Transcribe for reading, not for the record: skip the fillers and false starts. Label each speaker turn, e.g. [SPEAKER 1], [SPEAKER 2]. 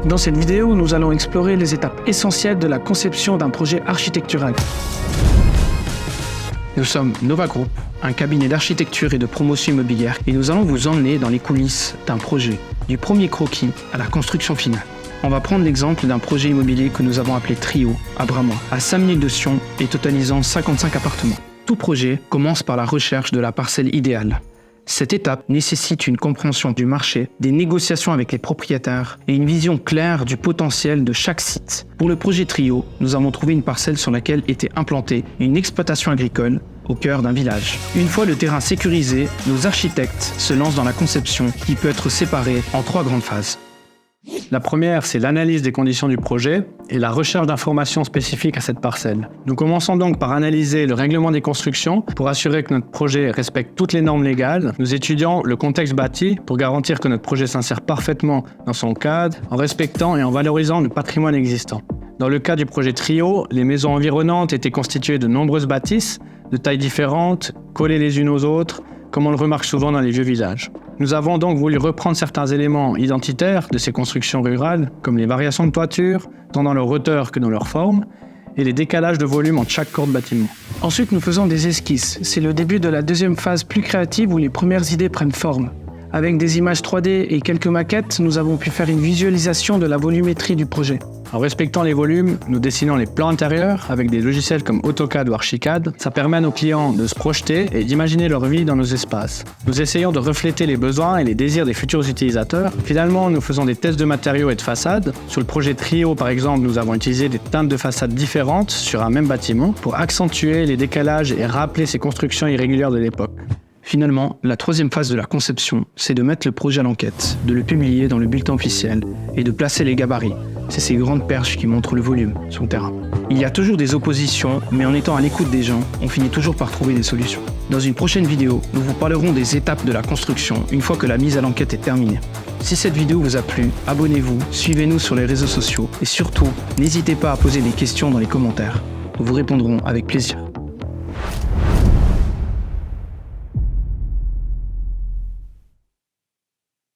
[SPEAKER 1] Dans cette vidéo, nous allons explorer les étapes essentielles de la conception d'un projet architectural. Nous sommes Nova Group, un cabinet d'architecture et de promotion immobilière, et nous allons vous emmener dans les coulisses d'un projet, du premier croquis à la construction finale. On va prendre l'exemple d'un projet immobilier que nous avons appelé Trio, à Bramois, à 5 minutes de Sion et totalisant 55 appartements. Tout projet commence par la recherche de la parcelle idéale. Cette étape nécessite une compréhension du marché, des négociations avec les propriétaires et une vision claire du potentiel de chaque site. Pour le projet Trio, nous avons trouvé une parcelle sur laquelle était implantée une exploitation agricole au cœur d'un village. Une fois le terrain sécurisé, nos architectes se lancent dans la conception qui peut être séparée en 3 grandes phases. La première, c'est l'analyse des conditions du projet et la recherche d'informations spécifiques à cette parcelle. Nous commençons donc par analyser le règlement des constructions pour assurer que notre projet respecte toutes les normes légales. Nous étudions le contexte bâti pour garantir que notre projet s'insère parfaitement dans son cadre, en respectant et en valorisant le patrimoine existant. Dans le cas du projet Trio, les maisons environnantes étaient constituées de nombreuses bâtisses, de tailles différentes, collées les unes aux autres, comme on le remarque souvent dans les vieux villages. Nous avons donc voulu reprendre certains éléments identitaires de ces constructions rurales, comme les variations de toiture, tant dans leur hauteur que dans leur forme, et les décalages de volume entre chaque corps de bâtiment. Ensuite, nous faisons des esquisses. C'est le début de la deuxième phase plus créative où les premières idées prennent forme. Avec des images 3D et quelques maquettes, nous avons pu faire une visualisation de la volumétrie du projet. En respectant les volumes, nous dessinons les plans intérieurs avec des logiciels comme AutoCAD ou Archicad. Ça permet à nos clients de se projeter et d'imaginer leur vie dans nos espaces. Nous essayons de refléter les besoins et les désirs des futurs utilisateurs. Finalement, nous faisons des tests de matériaux et de façades. Sur le projet Trio, par exemple, nous avons utilisé des teintes de façades différentes sur un même bâtiment pour accentuer les décalages et rappeler ces constructions irrégulières de l'époque. Finalement, la troisième phase de la conception, c'est de mettre le projet à l'enquête, de le publier dans le bulletin officiel et de placer les gabarits. C'est ces grandes perches qui montrent le volume sur le terrain. Il y a toujours des oppositions, mais en étant à l'écoute des gens, on finit toujours par trouver des solutions. Dans une prochaine vidéo, nous vous parlerons des étapes de la construction une fois que la mise à l'enquête est terminée. Si cette vidéo vous a plu, abonnez-vous, suivez-nous sur les réseaux sociaux et surtout, n'hésitez pas à poser des questions dans les commentaires. Nous vous répondrons avec plaisir.